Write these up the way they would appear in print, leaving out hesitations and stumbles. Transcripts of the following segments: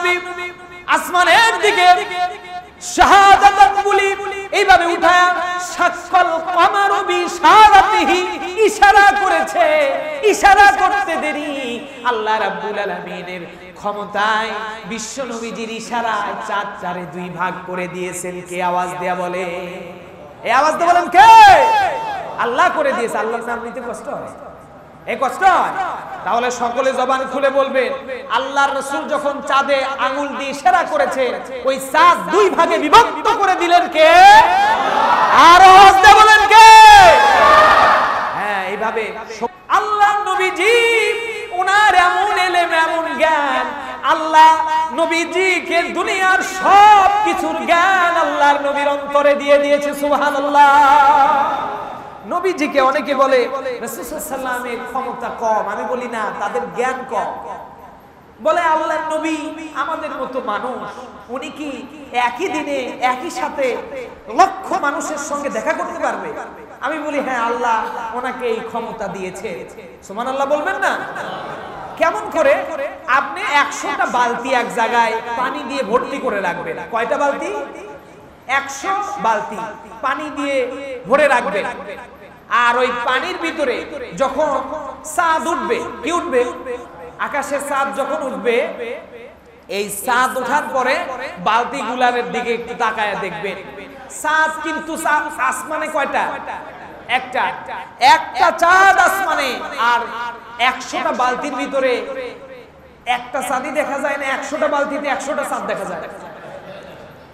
নবী আসমানের দিকে শাহাদাত বলি এইভাবে উঠায়া শাক্কাল কমারু বিশারাতিহি ইশারা করেছে। ইশারা করতে দেরি আল্লাহ রাব্বুল আলামিনের ক্ষমতায় বিশ্ব নবীজির ইশারায় চাঁদ চারে দুই ভাগ করে দিয়েছেন। কে আওয়াজ দেয়া বলে? এই আওয়াজ দিয়ে বলেন কে? আল্লাহ করে দিয়েছে। আল্লাহর নাম নিতে কষ্ট হয়? এই কষ্ট হয়? তাহলে সকলে জবান খুলে বলবেন, আল্লাহর রাসূল যখন চাঁদে আঙ্গুল দিয়ে ইশারা করেছে, ওই চাঁদ দুই ভাগে বিভক্ত করে দিলেন কে? আর আওয়াজ দিয়ে বলেন কে? হ্যাঁ, এইভাবে আল্লাহর নবীজি ওনার এমন ইলম, এমন জ্ঞান, আল্লাহ নবীজিকে দুনিয়ার সব কিছুর জ্ঞান আল্লাহর নবীর অন্তরে দিয়ে দিয়েছে। সুবহানাল্লাহ। নবীজিকে অনেকে বলে রাসূল সাল্লাল্লাহু আলাইহি ওয়াসাল্লামের ক্ষমতা কম। আমি বলি না, তাদের জ্ঞান কম। বলে আল্লাহর নবী আমাদের মতো মানুষ, উনি কি একই দিনে একই সাথে লক্ষ মানুষের সঙ্গে দেখা করতে পারবে? আমি বলি হ্যাঁ, আল্লাহ ওনাকে এই ক্ষমতা দিয়েছে। সুবহানাল্লাহ বলবেন না? কেমন করে? আপনি 100টা বালতি এক জায়গায় পানি দিয়ে ভর্তি করে রাখবেন। কয়টা বালতি? 100 বালতি পানি দিয়ে ভরে রাখবেন। আর ওই পানির ভিতরে যখন চাঁদ উঠবে, কি উঠবে? আকাশের চাঁদ যখন উঠবে, এই চাঁদ ওঠার পরে বালতি গুলারের দিকে একটু তাকায় দেখবেন, চাঁদ কিন্তু আসমানে কয়টা? একটা। একটা চাঁদ আসমানে, আর 100টা বালতির ভিতরে একটা চাঁদই দেখা যায় না। 100টা বালতিতে 100টা চাঁদ দেখা যায়।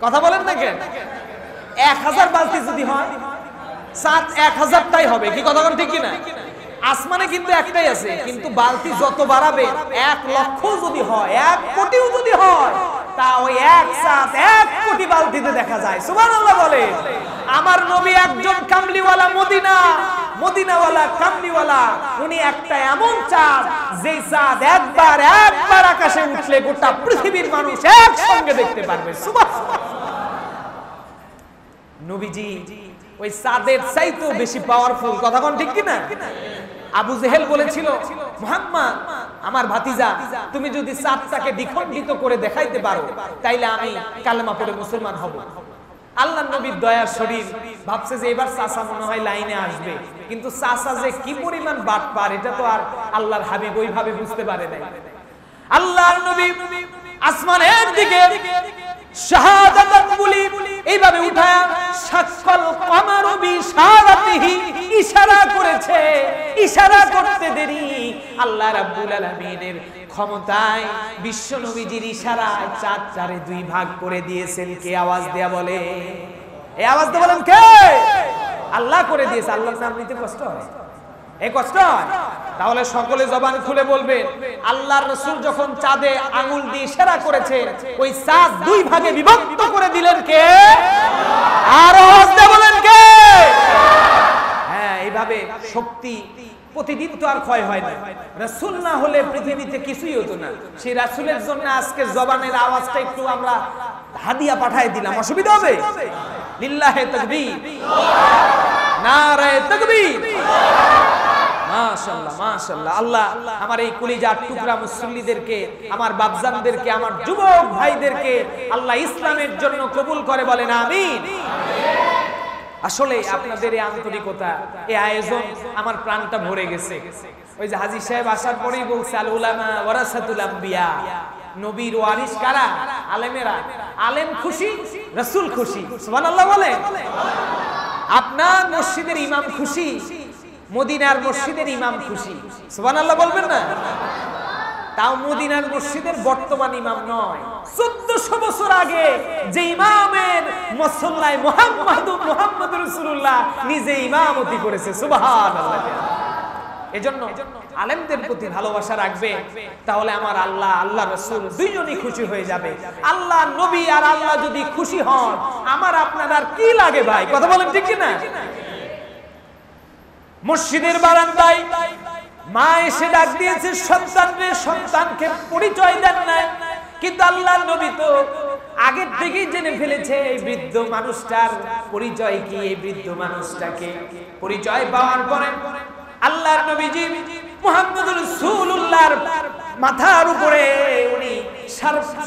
কথা বলেন না কেন? 1000 বালতি যদি হয়, চাঁদ 1000টাই হবে। কি কথা বলেন ঠিক কিনা? আসমানে কিন্তু একটাই আছে, কিন্তু বালতি যত বাড়াবে, 1 লক্ষ যদি হয়, 1 কোটিও যদি হয়, তা ওই এক চাঁদ 1 কোটি বালতিতে দেখা যায়। সুবহানাল্লাহ বলে। আমার নবী একজন কামলিওয়ালা, মদিনাওয়ালা কামলিওয়ালা। উনি একটা এমন চাঁদ, যেই চাঁদ একবার আকাশে উঠলে গোটা পৃথিবীর মানুষ একসঙ্গে দেখতে পারবে। সুবহানাল্লাহ। নবীজি ওই চাঁদের চাইতেও বেশি পাওয়ারফুল। কথা কোন ঠিক কিনা? আবু জেহেল বলেছিল, মুহাম্মদ আমার ভাতিজা, তুমি যদি চাঁদটাকে দ্বিখণ্ডিত করে দেখাইতে পারো, তাইলে আমি কালেমা পড়ে মুসলমান হব। আল্লাহর নবীর দয়ার শরীর ভাবছে যে এবার চাচা মনে হয় লাইনে আসবে, কিন্তু চাচা যে কি পরিমাণ বাটপার, এটা তো আর আল্লাহর হাবিব ওইভাবে বুঝতে পারে নাই। আল্লাহর নবী আসমানের দিকে শাহাদাত বলি এইভাবে উঠায়া শাক্কাল কমারু বিশারাতিহি ইশারা করেছে। ইশারা করতে দেরি আল্লাহ রাব্বুল আলামিনের ক্ষমতায় বিশ্ব নবীজির ইশারায় চাঁদ চারে দুই ভাগ করে দিয়েছেন। কে আওয়াজ দেয়া বলে? এই আওয়াজ দিয়ে বলেন কে? আল্লাহ করে দিয়েছে। আল্লাহর নাম নিতে কষ্ট হয়? এই কষ্ট হয়? তাহলে সকলে জবান খুলে বলবেন, আল্লাহর রাসূল যখন চাঁদে আঙ্গুল দিয়ে ইশারা করেছে, ওই চাঁদ দুই ভাগে বিভক্ত করে দিলেন কে? আর আওয়াজ দিয়ে বলেন কে? হ্যাঁ, এইভাবে শক্তি প্রতিদিন তো আর ক্ষয় হয় না। রাসূল না হলে পৃথিবীতে কিছুই হতো না। সেই রাসূলের জন্য আজকে জবানের আওয়াজটা একটু আমরা হাদিয়া পাঠিয়ে দিলাম, অসুবিধা হবে? লিল্লাহি তাকবীর, নারায়ে তাকবীর। মাশাআল্লাহ, মাশাআল্লাহ। আল্লাহ আমার এই কলিজার টুকরা মুসল্লিদেরকে, আমার বাপজানদেরকে, আমার যুবক ভাইদেরকে আল্লাহ ইসলামের জন্য কবুল করে, বলেন আমিন। আসলে আপনাদের এই আন্তরিকতা, এই আয়োজন আমার প্রাণটা ভরে গেছে। ওই যে হাজী সাহেব আসার পরেই বলছে, আল উলামা ওয়ারাসাতুল আম্বিয়া, নবীর ওয়ারিস কারা? আলেমেরা। আলেম খুশি, রাসূল খুশি। সুবহানাল্লাহ বলেন। আপনার মসজিদের ইমাম খুশি, মদিনার মসজিদের ইমাম খুশি। সুবহানাল্লাহ বলবেন না? তাও মদিনার মসজিদের বর্তমান ইমাম নয়, 1400 বছর আগে যে ইমামের মুসল্লায় মুহাম্মদ রাসূলুল্লাহ নিজে ইমামতি করেছে। সুবহানাল্লাহ। এজন্য আলেমদের প্রতি ভালোবাসা রাখবে, তাহলে আমার আল্লাহ রাসূল দুইজনই খুশি হয়ে যাবে। আল্লাহ নবী আর আল্লাহ যদি খুশি হন, আমার আপনার আর কি লাগে ভাই? কথা বলেন ঠিক কি না? মসজিদের বারান্দায় মা এসে ডাক দিয়েছে সন্তানকে, সন্তানকে পরিচয় দেন নাই, কিন্তু আল্লাহর নবী তো আগের থেকেই জেনে ফেলেছে এই বৃদ্ধ মানুষটার পরিচয় কি। এই বৃদ্ধ মানুষটাকে পরিচয় পাওয়ার পরে আল্লাহর নবীজি মুহাম্মদুর রাসূলুল্লাহর মাথার উপরে উনি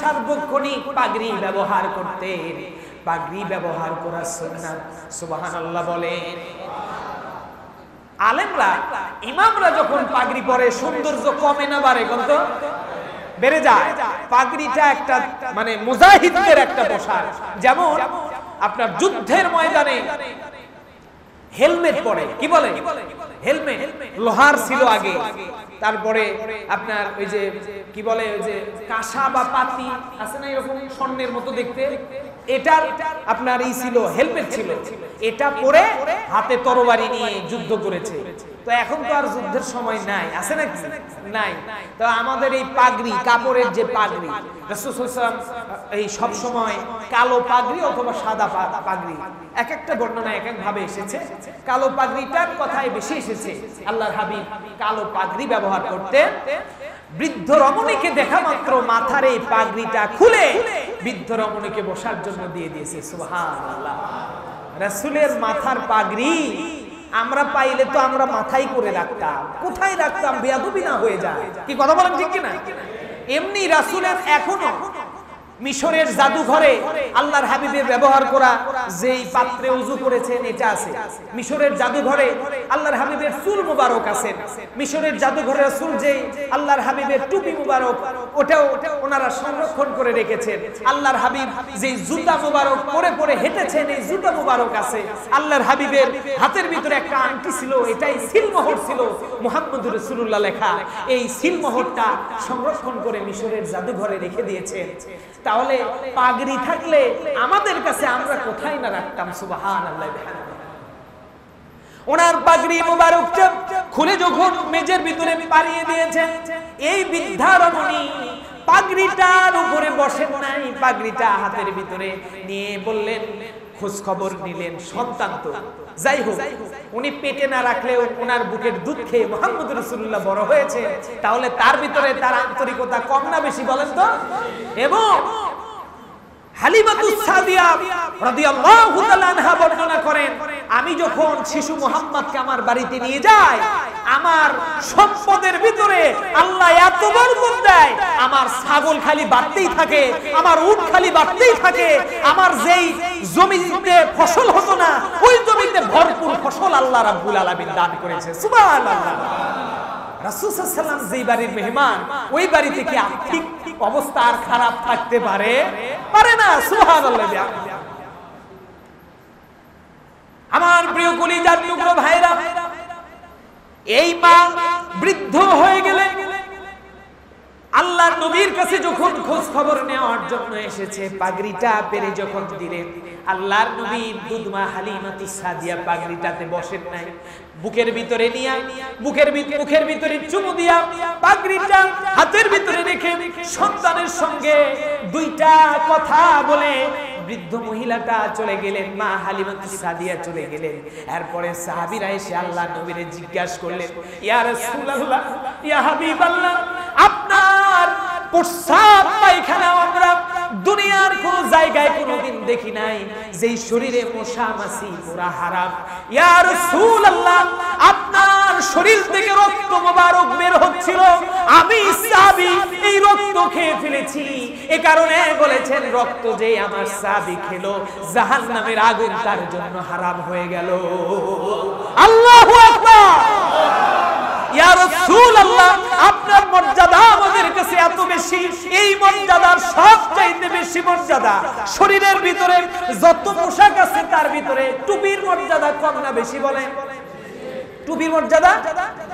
সার্বক্ষণিক পাগড়ি ব্যবহার করতেন। পাগড়ি ব্যবহার করা সুন্নাত। সুবহানাল্লাহ বলেন। আলেমরা ইমামরা যখন পাগড়ি পরে সৌন্দর্য কমে না বাড়ে? কত বেড়ে যায়। পাগড়িটা একটা মানে মুজাহিদদের একটা পোশাক। যেমন আপনার যুদ্ধের ময়দানে হেলমেট পরে, কি বলে হেলমেট, লোহার ছিল আগে, তারপরে আপনার ওই যে কি বলে ওই যে কাঁসা বা পাতি আছে না এরকম স্বর্ণের মতো দেখতে, এটার আপনার এই ছিল, হেলমেট ছিল, এটা পরে হাতে তরবারি নিয়ে যুদ্ধ করেছে। তো এখন তো আর যুদ্ধের সময় নাই, আছে নাকি? নাই। তো আমাদের এই পাগড়ি, কাপড়ের যে পাগড়ি, রাসূল সাল্লাল্লাহু আলাইহি ওয়াসাল্লাম এই সব সময় কালো পাগড়ি অথবা সাদা পাগড়ি, এক একটা বর্ণনা এক এক ভাবে এসেছে। কালো পাগড়িটার কথাই বেশি এসেছে। আল্লাহর হাবিব কালো পাগড়ি ব্যবহার করতেন। বৃদ্ধ রমণীকে দেখা মাত্র মাথার এই পাগড়িটা খুলে বৃদ্ধ রমণীকে বসার জন্য দিয়ে দিয়েছে। সুবহানাল্লাহ। রাসূলের মাথার পাগড়ি আমরা পাইলে তো আমরা মাথায় করে রাখতাম, কোথায় রাখতাম? বেয়াদবি না হয়ে যায়? কি কথা বলেন ঠিক কিনা? এমনি রাসূলের এখনো মিশরের জাদুঘরে আল্লাহর হাবিবের ব্যবহার করা যেই পাত্রে ওযু করেছেন এটা আছে। মিশরের জাদুঘরে আল্লাহর হাবিবের চুল মুবারক আছে। মিশরের জাদুঘরে রাসূল যে আল্লাহর হাবিবের টুপি মুবারক ওটাও ওনারা সংরক্ষণ করে রেখেছেন। আল্লাহর হাবিব যে জুতা মুবারক পরে পরে হেঁটেছেন এই জুতা মুবারক আছে। আল্লাহর হাবিবের হাতের ভিতরে একটা আংটি ছিল, এটাই সিলমোহর ছিল, মুহাম্মদুর রাসূলুল্লাহ লেখা। এই সিলমোহরটা সংরক্ষণ করে মিশরের জাদুঘরে রেখে দিয়েছেন। তাহলে পাগড়ি থাকলে আমাদের কাছে আমরা কোথায় না রাখতাম। সুবহানাল্লাহ। ওনার পাগড়ি মুবারকটা খুলে যখন মেজের ভিতরে পারিয়ে দিয়েছেন, এই বৃদ্ধা রমণী পাগড়িটার উপরে বসেন নাই, পাগড়িটা হাতের ভিতরে নিয়ে বললেন, খোঁজ খবর নিলেন। সন্তান তো যাই হোক, উনি পেটে না রাখলেও ওনার বুকের দুধ খেয়ে মুহাম্মদুর রাসূলুল্লাহ বড় হয়েছে, তাহলে তার ভিতরে তার আন্তরিকতা কম না বেশি বলেন তো? এবং হালিমাতুস সাদিয়া রাদিয়াল্লাহু তাআলা আনহা বর্ণনা করেন, আমি যখন শিশু মুহাম্মদকে আমার বাড়িতে নিয়ে যাই, আমার সম্পদের ভিতরে আল্লাহ এত বরকত দেয়, আমার ছাগল খালি বাড়তেই থাকে, আমার উট খালি বাড়তেই থাকে, আমার যেই জমিতে ফসল হতো না ওই জমিতে ভরপুর ফসল আল্লাহ রাব্বুল আলামিন দান করেছে। সুবহানাল্লাহ। রাসূল সাল্লাল্লাহু আলাইহি ওয়াসাল্লাম যেই বাড়ির মেহমান, ওই বাড়িতে কি আর্থিক অবস্থা আর খারাপ থাকতে পারে? পারে না। সুবহানাল্লাহ। আমার প্রিয় কলিজার টুকরো ভাইরা, এই মা বৃদ্ধ হয়ে গেলে আল্লাহর নবীর কাছে যখন খোঁজ খবর নেওয়ার জন্য এসেছে, পাগড়িটা পেরে যখন দিলেন, আল্লাহর নবীর দুধমা হালিমাতুস সাদিয়া পাগড়িটাতে বসেন নাই, বুকের ভিতরে নিয়া মুখের ভিতরে চুমু দিয়া পাগড়িটা হাতের ভিতরে রেখে সন্তানের সঙ্গে দুইটা কথা বলে বৃদ্ধ মহিলাটা চলে গেলেন, মা হালিমাতুস সাদিয়া চলে গেলেন। এরপরে সাহাবীরা এসে আল্লাহর নবীরে জিজ্ঞাসা করলেন, ইয়া রাসূলুল্লাহ, ইয়া হাবিবাল্লাহ, আপনার প্রস্রাব পায়খানা আমরা দুনিয়ার কোন জায়গায় কোনদিন দেখি নাই, যেই শরীরে মশা মাছি পুরা হারাম। ইয়া রাসূলুল্লাহ, আপনার শরীর থেকে রক্ত মোবারক বের হচ্ছিল, আমি সাহাবী এই রক্ত খেয়ে ফেলেছি। এই কারণে বলেছেন, রক্ত যে আমার সাহাবী খেলো জাহান্নামের আগুন তার জন্য হারাম হয়ে গেল। আল্লাহু আকবার। ইয়া রাসূলুল্লাহ, আপনার মর্যাদা আমাদের কাছে এত বেশি, এই মর্যাদার সবচাইতে বেশি মর্যাদা শরীরের ভিতরে যত পোশাক আছে তার ভিতরে টুপির মর্যাদা কম না বেশি? বলেন। টুপির মর্যাদা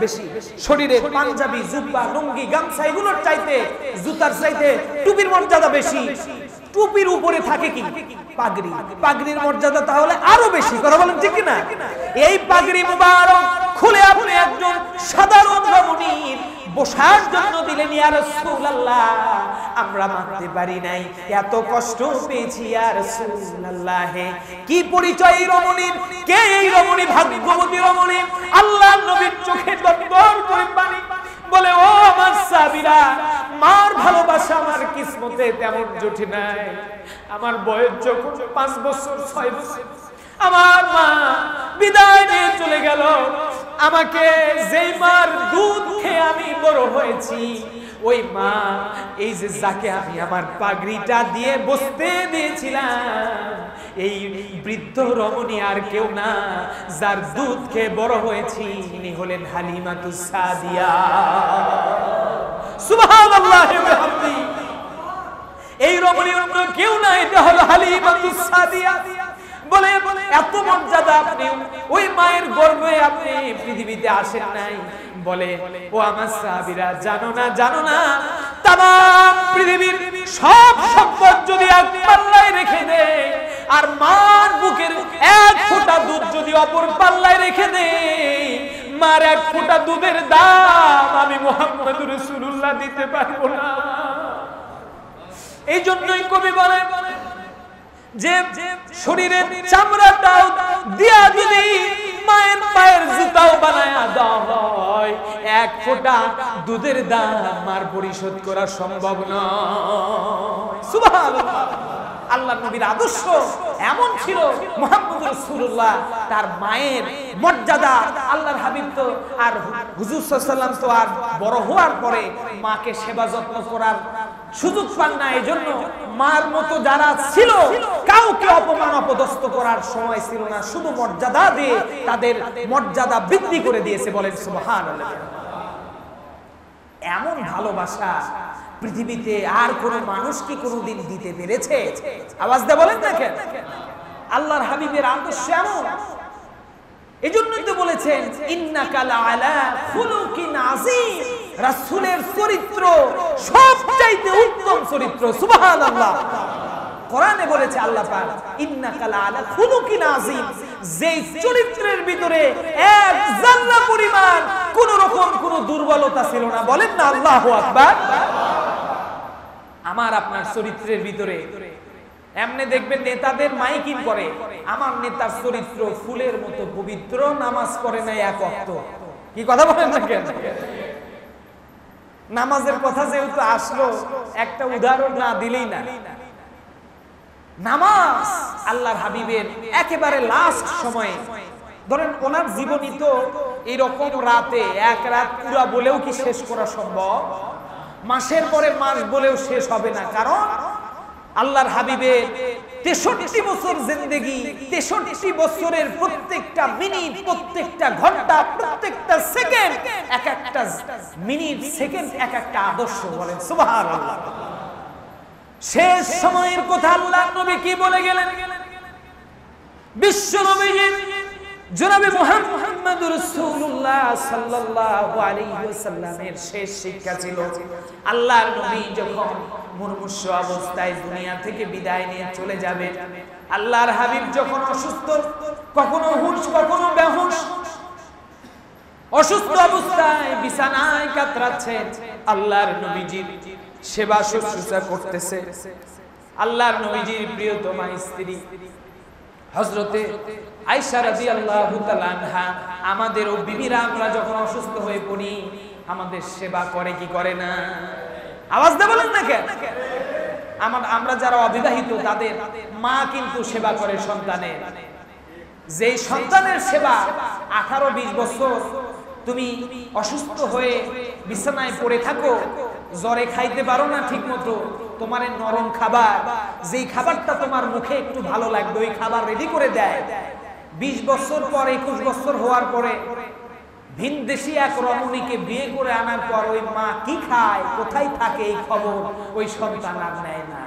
বেশি। শরীরে পাঞ্জাবি, জুব্বা, লুঙ্গি, গামছা এগুলোর চাইতে, জুতার চাইতে টুপির মর্যাদা বেশি। টুপির উপরে থাকে কি? পাগড়ি। পাগড়ির মর্যাদা তাহলে আরো বেশি। কথা বলেন ঠিক কিনা? এই পাগড়ি মুবারক খুলে আপনি একজন সাধারণ রমণীর বসার জন্য দিলেন। ইয়া রাসূলুল্লাহ, আমরা মানতে পারি নাই, এত কষ্ট পেয়েছি ইয়া রাসূলুল্লাহ। কি পরিচয় এই রমণীর? কে এই রমণী? ভাগ্যবতী রমণী। আল্লাহর নবীর চোখে দরদর করে পানি। বলে, ও আমার সাহাবীরা, মার ভালোবাসা আমার কিসমতে তেমন জুটে নাই। আমার বয়স যখন 5 বছর 6 বছর, আমার মা বিদায় নিয়ে চলে গেল। আমাকে যেই মার দুধ খেয়ে আমি বড় হয়েছি, ওই মা এই যে যাকে আমি আমার পাগড়িটা দিয়ে বসতে দিয়েছিলাম, এই বৃদ্ধ রমণী আর কেউ না, যার দুধ খেয়ে বড় হয়েছি ইনি হলেন হালিমাতুস সাদিয়া। সুবহানাল্লাহ ওয়া বিহামদি। এই রমণী অন্য কেউ না, এটা হলো হালিমাতুস সাদিয়া। বলে এত মর্যাদা, আপনি ওই মায়ের গর্ভে আপনি পৃথিবীতে আসেন নাই। বলে ও আমার সাহাবীরা, জানো না তামাম পৃথিবীর সব সম্পদ যদি এক পাল্লায় রেখে দেয় আর মার বুকের এক ফোঁটা দুধ যদি অপর পাল্লায় রেখে দেয়, মার এক ফোঁটা দুধের দাম আমি মুহাম্মদুর রাসূলুল্লাহ দিতে পারবো না। এই জন্যই কবি বলে যে শরীরের চামড়াটাও দিয়া যদি মায়ের পায়ের জুতাও বানায়া দেওয়া হয়, এক ফোঁটা দুধের দাম আর পরিশোধ করা সম্ভব নয়। সুবহানাল্লাহ। আল্লাহর নবীর আদর্শ এমন ছিল, মুহাম্মদ রাসূলুল্লাহ তার মায়ের মর্যাদা, আল্লাহর হাবিব তো আর হুজুর সাল্লাল্লাহু আলাইহি ওয়াসাল্লাম তো আর বড় হওয়ার পরে মাকে সেবা যত্ন করার সুযোগ পান না। এজন্য মার মতো যারা ছিল কাউকে অপমান অপদস্থ করার সময় ছিল না, শুধু মর্যাদা দিয়ে তাদের মর্যাদা বৃদ্ধি করে দিয়েছে। বলেন সুবহানাল্লাহ। এমন ভালোবাসা পৃথিবীতে আর কোন মানুষ কি কোনদিন দিতে পেরেছে? আওয়াজ দিয়ে বলেন দেখেন, আল্লাহর হাবিবের আদর্শ এমন। এজন্যই তো বলেছেন ইন্নাকা লাআলা খুলুকিন আযীম, রাসূলের চরিত্র সবচাইতে উত্তম চরিত্র। সুবহানাল্লাহ। কোরআনে বলেছে আল্লাহ পাক ইন্নাকা লাআলা খুলুকিন আযীম, যেই চরিত্রের ভিতরে এক জাল্লা পরিমাণ কোন রকম কোন দুর্বলতা ছিল না। বলেন না আল্লাহু আকবার। আমার আপনার চরিত্রের ভিতরে এমনি দেখবেন নেতাদের মাইকিং করে, আমার নেতার চরিত্র ফুলের মতো পবিত্র, নামাজ পড়ে না এক ওয়াক্ত। কি কথা বলেন না কেন? নামাজের কথা যেহেতু আসলো, একটা উদাহরণ না দিলেই না। নামাজ আল্লাহর হাবিবের একেবারে লাস্ট সময়ে, ধরেন ওনার জীবনী তো এইরকম রাতে এক রাত পুরা বলেও কি শেষ করা সম্ভব? মাসের পরে মাস বলেও শেষ হবে না। কারণ আল্লাহর হাবিবের 63 বছর জিন্দেগি, 63 বছরের প্রত্যেকটা মিনিট, প্রত্যেকটা ঘন্টা, প্রত্যেকটা সেকেন্ড, এক একটা মিনিট সেকেন্ড এক একটা আদর্শ। বলেন সুবহানাল্লাহ। শেষ সময়ের কথা আল্লাহর নবী কি বলে গেলেন? বিশ্ব নবীজি জনাবে মুহাম্মদুর রাসূলুল্লাহ সাল্লাল্লাহু আলাইহি ওয়াসাল্লামের শেষ শিক্ষা ছিল, আল্লাহর নবী যখন মুমূর্ষ অবস্থায় দুনিয়া থেকে বিদায় নিয়ে চলে যাবেন, আল্লাহর হাবিব যখন অসুস্থ, কখনো হুঁশ কখনো বেহুশ, অসুস্থ অবস্থায় বিছানায় কাতরাচ্ছেন, আল্লাহর নবীজির সেবা শুশ্রূষা করতেছে। আল্লাহর নবীজির প্রিয়তমা স্ত্রী হযরতে আয়েশা রাদিয়াল্লাহু তাআলা আনহা, আমাদের ও বিবিরা আমরা যখন অসুস্থ হয়ে পড়ি আমাদের সেবা করে কি করে না? আওয়াজ দিয়ে বলেন না কেন? আমরা যারা অবিবাহিত তাদের মা কিন্তু সেবা করে সন্তানের। যেই সন্তানের সেবা 18-20 বছর তুমি অসুস্থ হয়ে বিছানায় পড়ে থাকো, জ্বরে খাইতে পারো না ঠিক মতো, তোমার নরম খাবার, যেই খাবারটা তোমার মুখে একটু ভালো লাগবে ওই খাবার রেডি করে দেয়। 20 বছর পর 21 বছর হওয়ার পরে ভিনদেশী এক রমণীকে বিয়ে করে আনার পর ওই মা কি খায়, কোথায় থাকে এই খবর ওই সন্তান আর নেয় না।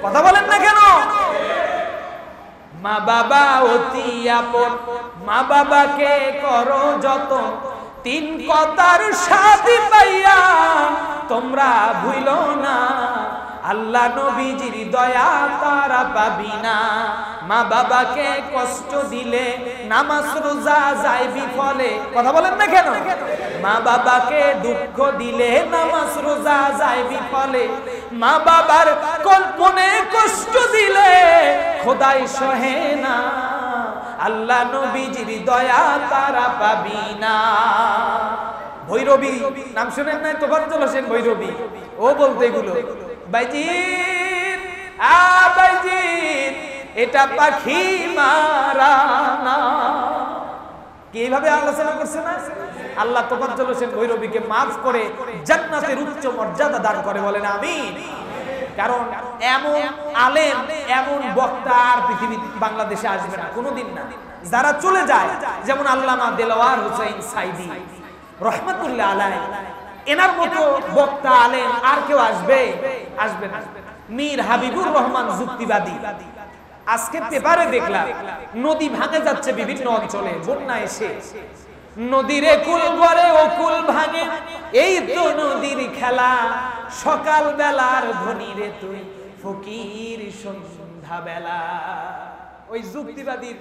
কথা বলেন না কেন? মা বাবা অতি আপন, মা বাবাকে করো যতন, 3 কথার শাদি পাইয়া তোমরা ভুলো না, আল্লাহ নবীজির দয়া তারা পাবি না। মা বাবাকে কষ্ট দিলে নামাজ রোজা যায় বিফলে। কথা বলেন না কেন? মা বাবাকে দুঃখ দিলে নামাজ রোজা যায় বিফলে। মা বাবার কল্পনে কষ্ট দিলে খোদাই সহে না, আল্লাহ নবীজির দয়া তারা পাবি না। ভৈরবী নাম শুনেন নাই? তোফাজ্জল হোসেন ভৈরবী, ও বলতে এগুলো, বাইজির বাইজির এটা পাখি মারা না, কি এইভাবে আলোচনা করছে না? আল্লাহ তোফাজ্জল হোসেন ভৈরবীকে মাফ করে জান্নাতের উচ্চ মর্যাদা দান করে, বলেন আমিন। কারণ এমন আলেম, এমন বক্তা আর পৃথিবী বাংলাদেশে আসবে না, কোনোদিন না। যারা চলে যায়, যেমন আল্লামা দেলোয়ার হোসেন সাইদি রহমাতুল্লাহ আলাইহি, এনার মতো বক্তা আলেম আর কেউ আসবে? আসবে না। মীর হাবিবুর রহমান যুক্তিবাদী, আজকে পেপারে দেখলাম নদী ভাঙে যাচ্ছে বিভিন্ন অঞ্চলে, বন্যা এসে নদীরে কুল গড়ে ও কুল ভাঙে, এই তো নদীর খেলা, সকাল বেলার ধনী রে তুই ফকির সন্ধ্যা বেলা। ওই যুক্তিবাদীর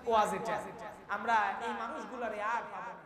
ওয়াজ এটা। আমরা এই মানুষগুলারে আর পাবো না।